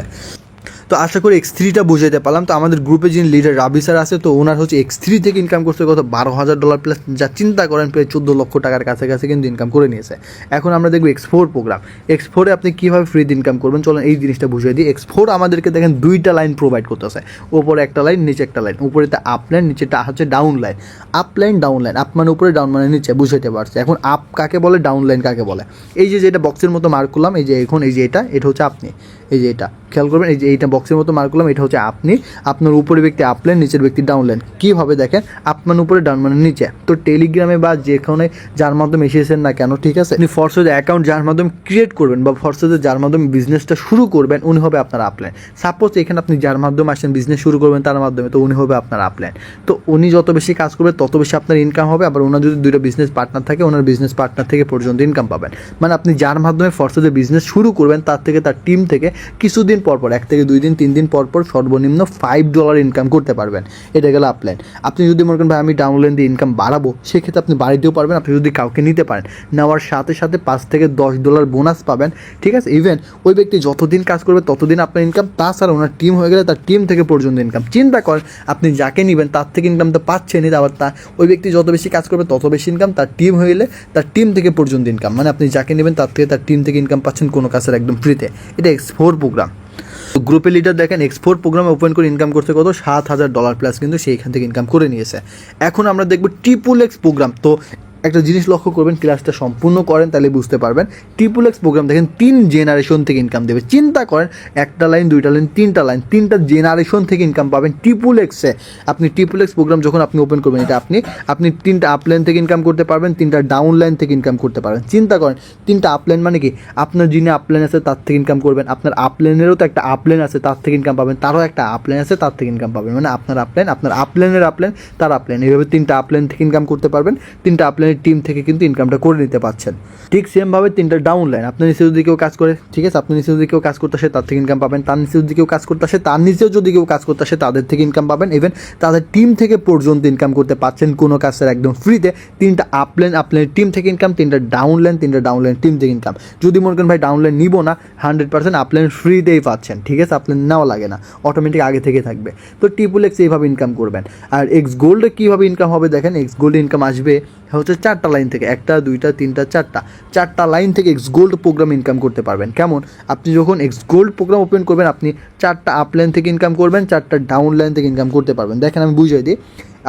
তো আশা করি X3টা বুঝাইতে পারলাম। তো আমাদের গ্রুপে যিনি লিডার রাবি স্যার আছে, তো ওনার হচ্ছে X3 থেকে ইনকাম করছে কত $12,000 প্লাস, যা চিন্তা করেন প্রায় 14 লক্ষ টাকার কাছাকাছি কিন্তু ইনকাম করে নিয়েছে। এখন আমরা দেখব X4 প্রোগ্রাম। X4-এ আপনি কীভাবে ফ্রিতে ইনকাম করবেন, চলেন এই জিনিসটা বুঝিয়ে দিই। X4 আমাদেরকে দেখেন 2টা লাইন প্রোভাইড করতেছে, উপরে একটা লাইন, নিচে একটা লাইন। উপরেটা আপ লাইন, নিচেটা হচ্ছে down line. Up line, down line, up মানে উপরে, ডাউন মানে নিচে, বুঝাইতে পারছে। এখন আপ কাকে বলে, ডাউন লাইন কাকে বলে? এই যে যেটা বক্সের মতো মার্ক করলাম, এই যে এখন এই যে এটা হচ্ছে আপনি, এই যে এটা খেয়াল করবেন, এই যে এইটা বক্সের মতো মার্ক করলাম, এটা হচ্ছে আপনি। আপনার উপরে ব্যক্তি আপ লাইন, নিচের ব্যক্তি ডাউন লাইন। কীভাবে দেখেন, আপ মানে উপরে, ডাউন মানে নিচে। তো টেলিগ্রামে বা যেখানে যার মাধ্যমে এসেছেন না কেন, ঠিক আছে, আপনি ফরসেজ অ্যাকাউন্ট যার মাধ্যমে ক্রিয়েট করবেন বা ফরসেজে যার মাধ্যমে বিজনেসটা শুরু করবেন, উনি হবে আপনার আপ লাইন। সাপোজ এখানে আপনি যার মাধ্যমে আসেন বিজনেস শুরু করবেন তার মাধ্যমে, তো উনি হবে আপনার আপ লাইন। তো উনি যত বেশি কাজ করবে তত বেশি আপনার ইনকাম হবে। আবার ওনার যদি 2টা বিজনেস পার্টনার থাকে, ওনার বিজনেস পার্টনার থেকে পর্যন্ত ইনকাম পাবেন। মানে আপনি যার মাধ্যমে ফরসেজে বিজনেস শুরু করবেন তার থেকে, তার টিম থেকে কিছুদিন পর 1 থেকে 2 দিন 3 দিন পর সর্বনিম্ন $5 ইনকাম করতে পারবেন। এটা গেল আপ লাইন। আপনি যদি মনে করেন ভাই আমি ডাউন লাইন দিয়ে ইনকাম বাড়াবো, সেক্ষেত্রে আপনি বাড়িতেও পারবেন। আপনি যদি কাউকে নিতে পারেন, নেওয়ার সাথে সাথে $5 থেকে $10 বোনাস পাবেন, ঠিক আছে। ইভেন ওই ব্যক্তি যতদিন কাজ করবে ততদিন আপনার ইনকাম। তাছাড়া ওনার টিম হয়ে গেলে তার টিম থেকে পর্যন্ত ইনকাম। চিন্তা করেন, আপনি যাকে নেবেন তার থেকে ইনকাম তো পাচ্ছেনই, আবার ওই ব্যক্তি যত বেশি কাজ করবে তত বেশি ইনকাম। তার টিম হয়ে গেলে তার টিম থেকে পর্যন্ত ইনকাম। মানে আপনি যাকে নেবেন তার থেকে, তার টিম থেকে ইনকাম পাচ্ছেন কোনো কাজের একদম ফ্রিতে। এটা X4 প্রোগ্রাম। গ্রুপের লিডার দেখেন X4 প্রোগ্রামে ওপেন করে ইনকাম করতে কত $7,000 প্লাস কিন্তু সেইখান থেকে ইনকাম করে নিয়েছে। এখন আমরা দেখব XXX প্রোগ্রাম। তো একটা জিনিস লক্ষ্য করবেন, ক্লাসটা সম্পূর্ণ করেন তাহলে বুঝতে পারবেন। XXX প্রোগ্রাম দেখেন 3 জেনারেশন থেকে ইনকাম দেবে। চিন্তা করেন, একটা লাইন, 2টা লাইন, 3টা লাইন, 3টা জেনারেশন থেকে ইনকাম পাবেন XXX-এ। আপনি XXX প্রোগ্রাম যখন আপনি ওপেন করবেন, এটা আপনি 3টা আপ লাইন থেকে ইনকাম করতে পারবেন, 3টা ডাউন লাইন থেকে ইনকাম করতে পারবেন। চিন্তা করেন, 3টা আপ লাইন মানে কি, আপনার যিনি আপ লাইন আছে তার থেকে ইনকাম করবেন, আপনার আপ লাইনেরও তো একটা আপ লাইন আছে তার থেকে ইনকাম পাবেন, তারও একটা আপ লাইন আছে তার থেকে ইনকাম পাবেন। মানে আপনার আপ লাইন, আপনার আপ লাইনের আপ লাইন, তার আপ লাইন, এইভাবে 3টা আপ লাইন থেকে ইনকাম করতে পারবেন। 3টা আপ লাইনের টিম থেকে কিন্তু ইনকামটা করে নিতে পারছেন। ঠিক সেমভাবে 3টা ডাউন লাইন, আপনার নিচে যদি কেউ কাজ করে, ঠিক আছে, আপনার নিচে যদি কেউ কাজ করতে আসে তার থেকে ইনকাম পাবেন, তার নিচে যদি কেউ কাজ করতে আসে, তার নিচেও যদি কেউ কাজ করতে আসে তাদের থেকে ইনকাম পাবেন। ইভেন তাদের টিম থেকে পর্যন্ত ইনকাম করতে পারছেন কোনো কাজের একদম ফ্রিতে। 3টা আপ লাইনের টিম থেকে ইনকাম, 3টা ডাউন লাইন টিম থেকে ইনকাম। যদি মনে করেন ভাই ডাউন লাইন নিব না, 100% আপ লাইন ফ্রিতেই পাচ্ছেন, ঠিক আছে, আপ লাইন নেওয়া লাগে না, অটোমেটিক আগে থেকে থাকবে। তো XXX এইভাবে ইনকাম করবেন। আর X গোল্ডে কীভাবে ইনকাম হবে দেখেন, X গোল্ডে ইনকাম আসবে হচ্ছে 4টা লাইন থেকে, 1টা 2টা 3টা 4টা লাইন থেকে এক্স গোল্ড প্রোগ্রাম ইনকাম করতে পারবেন। কেমন? আপনি যখন এক্স গোল্ড প্রোগ্রাম ওপেন করবেন, আপনি 4টা আপ লাইন থেকে ইনকাম করবেন, 4টা ডাউন লাইন থেকে ইনকাম করতে পারবেন। দেখেন আমি বুঝিয়ে দিই,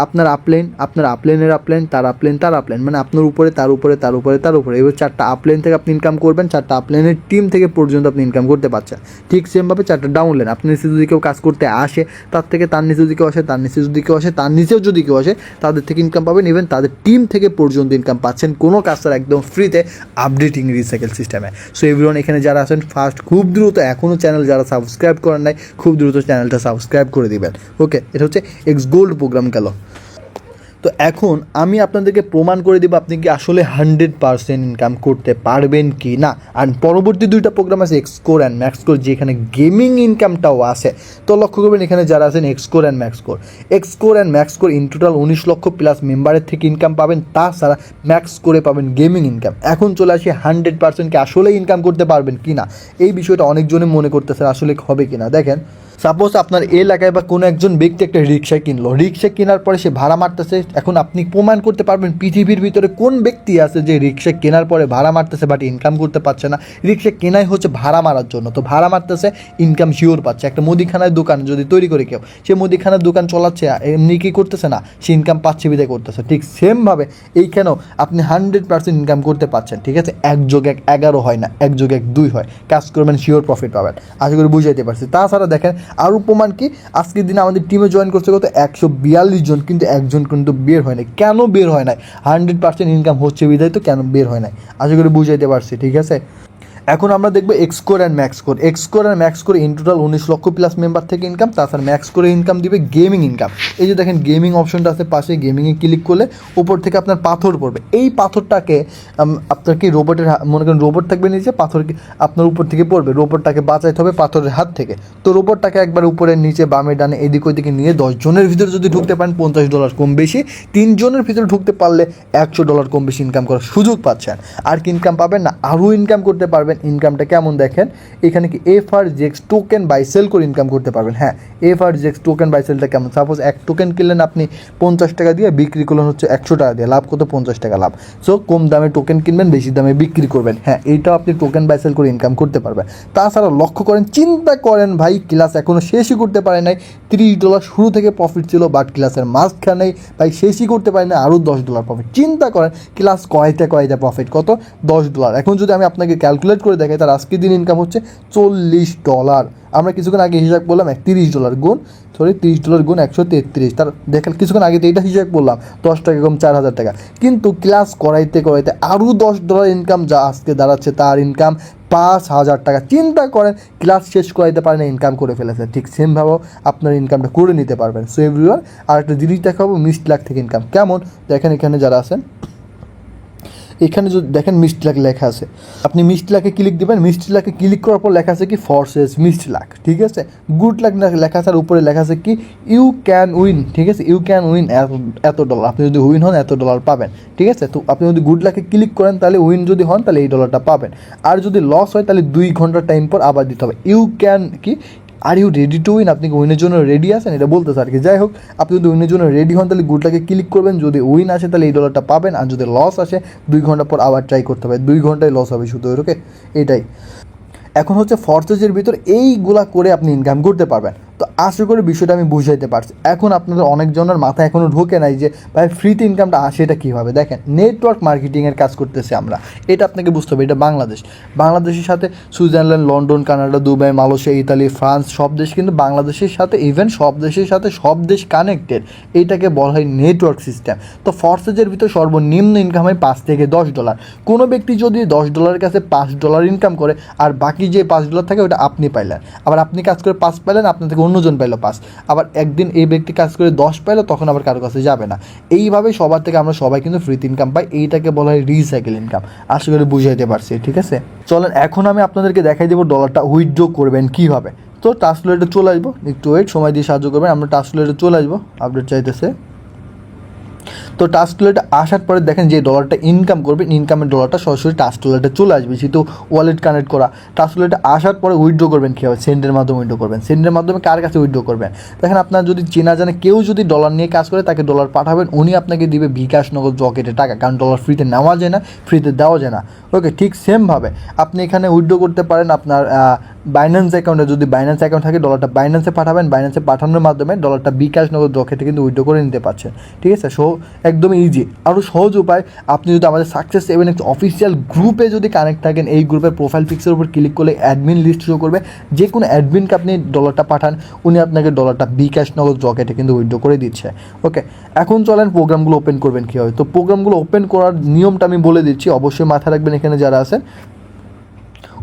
আপনার আপলাইন, আপনার আপলাইনের আপলাইন, তার আপলাইন, তার আপলাইন, মানে আপনার উপরে, তার উপরে, তার উপরে, তার উপরে, এবার 4টা আপলাইন থেকে আপনি ইনকাম করবেন, 4টা আপলাইনের টিম থেকে পর্যন্ত আপনি ইনকাম করতে পারছেন। ঠিক সেমভাবে 4টা ডাউন লাইন, আপনার নিচে যদি কেউ কাজ করতে আসে, তার থেকে তার নিচে যদি কেউ আসে, তার নিচে যদি কেউ আসে, তার নিচেও যদি কেউ আসে, তাদের থেকে ইনকাম পাবেন। ইভেন তাদের টিম থেকে পর্যন্ত ইনকাম পাচ্ছেন কোনো কাজ ছাড়া, একদম ফ্রিতে, আপডেটিং রিসাইকেল সিস্টেমে। সো এভরিওয়ান, এখানে যারা আছেন ফার্স্ট, খুব দ্রুত, এখনও চ্যানেল যারা সাবস্ক্রাইব করেন নাই, খুব দ্রুত চ্যানেলটা সাবস্ক্রাইব করে দিবেন। ওকে, এটা হচ্ছে এক্স গোল্ড প্রোগ্রাম গেল। তো এখন আমি আপনাদেরকে প্রমাণ করে দেবো আপনি কি আসলে 100% ইনকাম করতে পারবেন কি না। আর পরবর্তী 2টা প্রোগ্রাম আছে এক্সকোর অ্যান্ড ম্যাক্সকোর, যেখানে গেমিং ইনকামটাও আছে। তো লক্ষ্য করবেন এখানে যারা আছেন এক্সকোর অ্যান্ড ম্যাক্সকোর ইন টোটাল 19 লক্ষ প্লাস মেম্বারের থেকে ইনকাম পাবেন, তাছাড়া ম্যাক্সকোরে পাবেন গেমিং ইনকাম। এখন চলে আসি 100% কি আসলে ইনকাম করতে পারবেন কি না, এই বিষয়টা অনেকজনে মনে করতেছে আসলে হবে কি না। দেখেন, সাপোজ আপনার এলাকায় বা কোনো একজন ব্যক্তি একটা রিক্সা কিনলো, রিক্সা কেনার পরে সে ভাড়া মারতেছে। এখন আপনি প্রমাণ করতে পারবেন পৃথিবীর ভিতরে কোন ব্যক্তি আছে যে রিক্সা কেনার পরে ভাড়া মারতেছে বাট ইনকাম করতে পারছে না। রিক্সা কেনাই হচ্ছে ভাড়া মারার জন্য, তো ভাড়া মারতেছে, ইনকাম শিওর পাচ্ছে। একটা মুদিখানার দোকান যদি তৈরি করে কেউ, সে মুদিখানার দোকান চলাচ্ছে, এমনি কি করতেছে না, সে ইনকাম পাচ্ছে বিদায় করতেছে। ঠিক সেমভাবে এইখানেও আপনি 100% ইনকাম করতে পারছেন। ঠিক আছে, 1+1=11 হয় না, 1+1=2 হয়। কাজ করবেন, শিওর প্রফিট পাবেন। আশা করি বুঝাইতে পারছি। তাছাড়া দেখেন আরও প্রমাণ কি, আজকের দিনে আমাদের টিমে জয়েন করছে কত 142 জন, কিন্তু একজন কিন্তু বের হয় নাই। কেন বের হয় নাই? 100% ইনকাম হচ্ছে বিধায় তো কেন বের হয় নাই, আশা করি বুঝাইতে পারছি। ঠিক আছে, এখন আমরা দেখবো এক্সকোর অ্যান্ড ম্যাক্সকোর ইন টোটাল 19 লক্ষ প্লাস মেম্বার থেকে ইনকাম, তাছাড়া ম্যাক্সকোরে ইনকাম দিবে গেমিং ইনকাম। এই যে দেখেন গেমিং অপশনটা আছে পাশে, গেমিংয়ে ক্লিক করলে উপর থেকে আপনার পাথর পড়বে। এই পাথরটাকে আপনার কি রোবটের, মনে করেন রোবট থাকবে নিচে, পাথর আপনার উপর থেকে পড়বে, রোবটটাকে বাঁচাইতে হবে পাথরের হাত থেকে। তো রোবটটাকে একবার উপরে নিচে বামে ডানে এদিক ওইদিকে নিয়ে 10 জনের ভিতরে যদি ঢুকতে পারেন $50 কম বেশি, 3 জনের ভিতরে ঢুকতে পারলে $100 কম বেশি ইনকাম করার সুযোগ পাচ্ছেন। আর কি ইনকাম পাবেন না, আরও ইনকাম করতে পারবেন। ইনকামটা কেমন দেখেন, এখানে কি FRGX টোকেন বাই সেল করে ইনকাম করতে পারবেন। হ্যাঁ, FRGX টোকেন বাই সেলটা কেমন, সাপোজ 1 টোকেন কিনলেন আপনি 50 টাকা দিয়ে, বিক্রি করলেন হচ্ছে 100 টাকা দিয়ে, লাভ কত 50 টাকা লাভ। সো কম দামে টোকেন কিনবেন, বেশি দামে বিক্রি করবেন। হ্যাঁ, এইটাও আপনি টোকেন বাই সেল করে ইনকাম করতে পারবেন। তাছাড়া লক্ষ্য করেন, চিন্তা করেন ভাই, ক্লাস এখনও শেষই করতে পারে নাই, $30 শুরু থেকে প্রফিট ছিল, বাট ক্লাসের মাঝখানেই ভাই শেষই করতে পারে না, আরও $10 প্রফিট। চিন্তা করেন ক্লাস কয়টা প্রফিট, কত $10। এখন যদি আমি আপনাকে ক্যালকুলেট করে দেখাই, তার আজকের দিন ইনকাম হচ্ছে $40। আমরা কিছুক্ষণ আগে হিসাব করলাম $30 গুণ $30 গুণ 133, তার দেখেন কিছুক্ষণ আগে তো এইটা হিসাব করলাম, 10 টাকা কম 4000 টাকা। কিন্তু ক্লাস করাইতে আরও $10 ইনকাম, যা আজকে দাঁড়াচ্ছে তার ইনকাম 5000 টাকা। চিন্তা করেন ক্লাস শেষ করাইতে পারেন, ইনকাম করে ফেলেছে। ঠিক সেমভাবেও আপনার ইনকামটা করে নিতে পারবেন। সো এভরিওয়ান, আর একটা জিনিস দেখাবো, মিষ্টি লাখ থেকে ইনকাম কেমন দেখেন। এখানে যারা আছেন, এখানে যদি দেখেন মিষ্টি লাখ লেখা আছে, আপনি মিষ্টি লাখে ক্লিক দেবেন। মিষ্টি লাখে ক্লিক করার পর লেখা আছে কি ফরসেস মিষ্টি লাখ। ঠিক আছে, গুড লাখ লেখা আছে, আর উপরে লেখা আছে কি ইউ ক্যান উইন। ঠিক আছে, ইউ ক্যান উইন $এত। আপনি যদি উইন হন $এত পাবেন। ঠিক আছে, তো আপনি যদি গুড লাখে ক্লিক করেন তাহলে উইন যদি হন তাহলে এই $টা পাবেন। আর যদি লস হয় তাহলে 2 ঘন্টা টাইম পর আবার দিতে হবে। ইউ ক্যান কি, are you ready to win, আপনি কি উইনের জন্য রেডি আছেন, এটা বলতেছে আর কি। যাই হোক, আপনি যদি উইনের জন্য রেডি হন তাহলে গুডটাকে ক্লিক করবেন, যদি উইন আসে তাহলে এই $টা পাবেন, আর যদি লস আসে 2 ঘন্টা পর আবার ট্রাই করতে হবে, 2 ঘন্টায় লস হবে শুধু। ওকে, এটাই এখন হচ্ছে ফরসেজের ভিতর এইগুলা করে আপনি ইনকাম করতে পারবেন। তো আশা করি বিষয়টা আমি বুঝাইতে পারছি। এখন আপনাদের অনেকজনের মাথায় এখনও ঢোকে নাই যে ভাই ফ্রিতে ইনকামটা আসে এটা কীভাবে। দেখেন, নেটওয়ার্ক মার্কেটিংয়ের কাজ করতেছি আমরা, এটা আপনাকে বুঝতে হবে। এটা বাংলাদেশের সাথে Switzerland, London, Canada, Dubai, Malaysia, Italy, France, সব দেশ কিন্তু বাংলাদেশের সাথে, ইভেন সব দেশের সাথে সব দেশ কানেক্টেড। এইটাকে বলা হয় নেটওয়ার্ক সিস্টেম। তো ফরসেজের ভিতর সর্বনিম্ন ইনকাম হয় $5 থেকে $10। কোনো ব্যক্তি যদি $10 কাছে $5 ইনকাম করে, আর বাকি যে $5 থাকে ওটা আপনি পাইলেন, আবার আপনি কাজ করে 5 পাইলেন, আপনার থেকে অন্যজন পাইলো 5, আবার একদিন এই ব্যক্তি কাজ করে 10 পাইলো, তখন আবার কারো কাছে যাবে না। এইভাবে সবার থেকে আমরা সবাই কিন্তু ফ্রিতে ইনকাম পাই। এইটাকে বলা হয় রিসাইকেল ইনকাম। আশা করি বুঝাইতে পারছি। ঠিক আছে, চলেন এখন আমি আপনাদেরকে দেখাই দেবো ডলারটা উইথড্র করবেন কীভাবে। তো ট্রান্সলেটে চলে আসবো, একটু ওয়েট, সময় দিয়ে সাহায্য করবেন। আমরা ট্রান্সলেটে চলে আসবো, আপডেট চাইতেছে। তো টাস্ক ওয়ালেটে আসার পরে দেখেন যে ডলারটা ইনকাম করবেন, ইনকামের ডলারটা সরাসরি টাস্ক ওয়ালেটে চলে আসবে, যেহেতু ওয়ালেট কানেক্ট করা। টাস্ক ওয়ালেটে আসার পরে উইথড্র করবেন কীভাবে, সেন্ডের মাধ্যমে উইথড্র করবেন। সেন্ডের মাধ্যমে কার কাছে উইথড্র করবেন, দেখেন আপনার যদি চেনা জানে কেউ যদি ডলার নিয়ে কাজ করে তাকে ডলার পাঠাবেন, উনি আপনাকে দিবে বিকাশ, নগদ, রকেটে টাকা, কারণ ডলার ফ্রিতে নেওয়া যায় না, ফ্রিতে দেওয়া যায় না। ওকে, ঠিক সেমভাবে আপনি এখানে উইথড্র করতে পারেন আপনার বাইন্যান্স অ্যাকাউন্টে, যদি বাইন্যান্স অ্যাকাউন্ট থাকে ডলারটা বাইন্যান্সে পাঠাবেন, বাইন্যান্সে পাঠানোর মাধ্যমে ডলারটা বিকাশ, নগদ, রকেটে কিন্তু উইথড্র করে নিতে পারছেন। ঠিক আছে, একদম ইজি। আরও সহজ উপায়, আপনি যদি আমাদের সাকসেস 7x অফিসিয়াল গ্রুপে যদি কানেক্ট থাকেন, এই গ্রুপের প্রোফাইল পিক্সের উপর ক্লিক করলে অ্যাডমিন লিস্ট শো করবে, যে কোনো অ্যাডমিনকে আপনি ডলারটা পাঠান, উনি আপনাকে ডলারটা বিকাশ, নগদ, রকেটে কিন্তু উইথড্র করে দিচ্ছে। ওকে, এখন চলেন প্রোগ্রামগুলো ওপেন করবেন কীভাবে। তো প্রোগ্রামগুলো ওপেন করার নিয়মটা আমি বলে দিচ্ছি, অবশ্যই মাথায় রাখবেন এখানে যারা আছেন।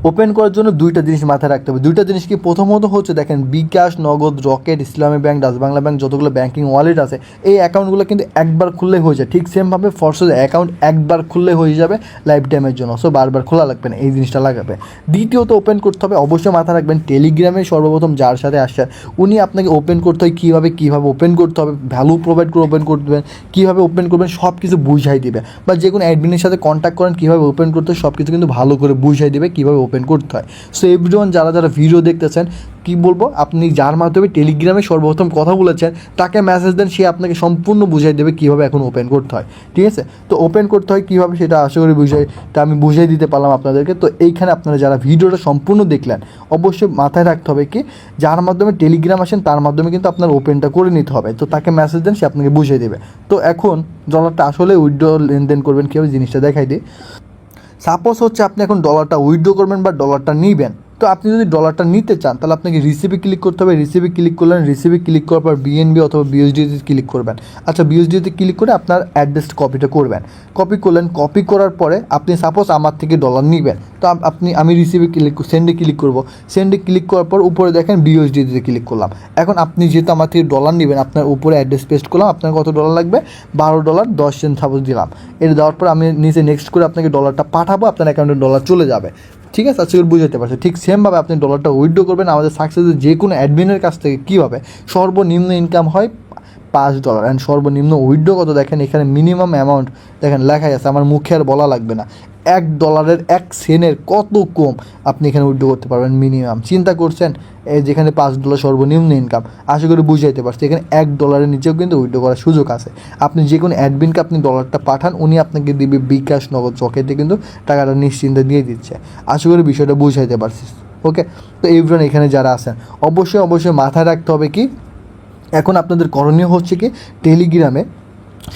ওপেন করার জন্য দুইটা জিনিস মাথায় রাখতে হবে। দুইটা জিনিস কি, প্রথমত হচ্ছে দেখেন বিকাশ, নগদ, রকেট, ইসলামী ব্যাংক, ডাচ বাংলা ব্যাংক, যতগুলো ব্যাঙ্কিং ওয়ালেট আছে এই অ্যাকাউন্টগুলো কিন্তু একবার খুললে হয়ে যায়। ঠিক সেমভাবে ফরসেস অ্যাকাউন্ট একবার খুললে হয়ে যাবে লাইফ টাইমের জন্য, সো বারবার খোলা লাগবে না, এই জিনিসটা লাগাবে। দ্বিতীয়ত ওপেন করতে হবে, অবশ্যই মাথায় রাখবেন টেলিগ্রামে সর্বপ্রথম যার সাথে আসছেন উনি আপনাকে ওপেন করতে হয় কীভাবে ওপেন করতে হবে, ভ্যালু প্রোভাইড করে ওপেন করবেন, কীভাবে ওপেন করবেন সব কিছু বুঝাই দিবে, বা যে কোনো অ্যাডমিনের সাথে কন্ট্যাক্ট করেন কীভাবে ওপেন করতে হয় সব কিছু কিন্তু ভালো করে বুঝাই দিবে কীভাবে ওপেন করতে হয়। সো এভরিওয়ান যারা ভিডিও দেখতেছেন, কী বলবো, আপনি যার মাধ্যমে টেলিগ্রামে সর্বপ্রথম কথা বলেছেন তাকে মেসেজ দেন, সে আপনাকে সম্পূর্ণ বুঝাই দেবে কীভাবে এখন ওপেন করতে হয়। ঠিক আছে, তো ওপেন করতে হয় কীভাবে সেটা আশা করি আমি বুঝাই দিতে পারলাম আপনাদেরকে। তো এইখানে আপনারা যারা ভিডিওটা সম্পূর্ণ দেখলেন অবশ্যই মাথায় রাখতে হবে কি, যার মাধ্যমে টেলিগ্রাম আসেন তার মাধ্যমে কিন্তু আপনার ওপেনটা করে নিতে হবে। তো তাকে মেসেজ দেন, সে আপনাকে বুঝিয়ে দেবে। তো এখন ডলারটা আসলে উইথড্র লেনদেন করবেন কীভাবে জিনিসটা দেখাই দিই। সাপোজ হচ্ছে আপনি এখন ডলারটা উইথড্র করবেন বা ডলারটা নিবেন, তো আপনি যদি ডলারটা নিতে চান তাহলে আপনাকে রিসিভে ক্লিক করতে হবে। রিসিভে ক্লিক করলেন, রিসিভে ক্লিক করার পর বিএনবি অথবা বিএসডিতে ক্লিক করবেন। আচ্ছা, বিএসডিতে ক্লিক করে আপনার অ্যাড্রেসটা কপিটা করবেন, কপি করলেন। কপি করার পরে আপনি সাপোজ আমার থেকে ডলার নিবেন, তো আমি রিসিভে সেন্ডে ক্লিক করব। সেন্ডে ক্লিক করার পর উপরে দেখেন বিএসডিতে ক্লিক করলাম। এখন আপনি যেহেতু আমার থেকে ডলার নেবেন, আপনার উপরে অ্যাড্রেস পেস্ট করলাম, আপনার কত ডলার লাগবে, $12.10 সাপোজ দিলাম। এটা দেওয়ার পর আমি নিচে নেক্সট করে আপনাকে ডলারটা পাঠাবো, আপনার অ্যাকাউন্টে ডলার চলে যাবে। ঠিক আছে, আজকে বুঝতে পারছি। ঠিক সেমভাবে আপনি ডলারটা উইথড্র করবেন আমাদের সাকসেসের যে কোনো অ্যাডমিনের কাছ থেকে। কীভাবে, সর্বনিম্ন ইনকাম হয় $5 অ্যান্ড সর্বনিম্ন উইথড্র কত দেখেন, এখানে মিনিমাম অ্যামাউন্ট দেখেন লেখাই আছে, আমার মুখে আর বলা লাগবে না। $1 1 সেন্টের কত কম আপনি এখানে উইথড্র করতে পারবেন মিনিমাম। চিন্তা করছেন, যেখানে $5 সর্বনিম্ন ইনকাম, আশা করি বুঝাইতে পারছি। এখানে $1 নিচেও কিন্তু উইথড্র করার সুযোগ আছে। আপনি যে কোনো অ্যাডমিনকে আপনি ডলারটা পাঠান, উনি আপনাকে দিবে বিকাশ, নগদ, রকেটে কিন্তু টাকাটা নিশ্চিন্তে দিয়ে দিচ্ছে। আশা করি বিষয়টা বুঝাইতে পারছিস। ওকে, তো এভরিওয়ান এখানে যারা আছেন অবশ্যই মাথায় রাখতে হবে কি, এখন আপনাদের করণীয় হচ্ছে কি, টেলিগ্রামে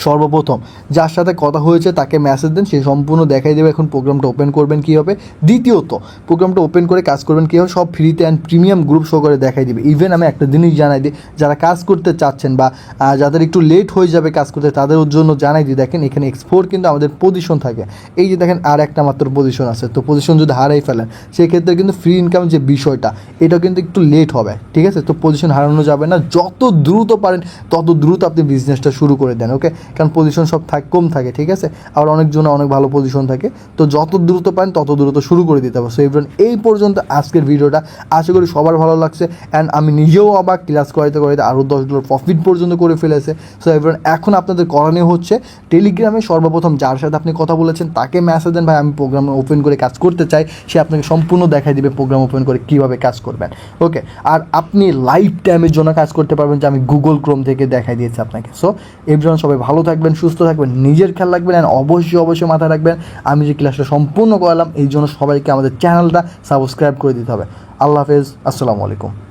সর্বপ্রথম যার সাথে কথা হয়েছে তাকে মেসেজ দেন, সে সম্পূর্ণ দেখাই দেবে এখন প্রোগ্রামটা ওপেন করবেন কীভাবে। দ্বিতীয়ত প্রোগ্রামটা ওপেন করে কাজ করবেন কীভাবে, সব ফ্রিতে অ্যান্ড প্রিমিয়াম গ্রুপ শো করে দেখাই দিবে। ইভেন আমি একটা জিনিস জানাই দিই, যারা কাজ করতে চাচ্ছেন বা যাদের একটু লেট হয়ে যাবে কাজ করতে, তাদের জন্য জানাই দিই, দেখেন এখানে এক্সপোর্ট কিন্তু আমাদের পজিশন থাকে। এই যে দেখেন আর একটা মাত্র পজিশন আছে, তো পজিশন যদি হারাই ফেলেন সেক্ষেত্রে কিন্তু ফ্রি ইনকাম যে বিষয়টা, এটা কিন্তু একটু লেট হবে। ঠিক আছে, তো পজিশন হারানো যাবে না, যত দ্রুত পারেন তত দ্রুত আপনি বিজনেসটা শুরু করে দেন। ওকে, কারণ পজিশন সব কম থাকে। ঠিক আছে, আর অনেকজনে অনেক ভালো পজিশন থাকে, তো যত দ্রুত পারেন তত দ্রুত শুরু করে দিতে হবে। সো এভরিওয়ান এই পর্যন্ত আজকের ভিডিওটা, আশা করি সবার ভালো লাগছে। অ্যান্ড আমি নিজেও আবার ক্লাস করাইতে আরও $10 প্রফিট পর্যন্ত করে ফেলেছে। সো এভরিওয়ান এখন আপনাদের করণীয় হচ্ছে টেলিগ্রামে সর্বপ্রথম যার সাথে আপনি কথা বলেছেন তাকে মেসেজ দেন, ভাই আমি প্রোগ্রাম ওপেন করে কাজ করতে চাই, সে আপনাকে সম্পূর্ণ দেখাই দিবে প্রোগ্রাম ওপেন করে কীভাবে কাজ করবেন। ওকে, আর আপনি লাইফ টাইমের জন্য কাজ করতে পারবেন, যে আমি গুগল ক্রোম থেকে দেখাই দিয়েছি আপনাকে। সো এভরিওয়ান সবাই ভালো থাকবেন, সুস্থ থাকবেন, নিজের খেয়াল রাখবেন, অ্যান্ড অবশ্যই মাথায় রাখবেন আমি যে ক্লাসটা সম্পূর্ণ করালাম এই জন্য সবাইকে আমাদের চ্যানেলটা সাবস্ক্রাইব করে দিতে হবে। আল্লাহ হাফেজ, আসসালামু আলাইকুম।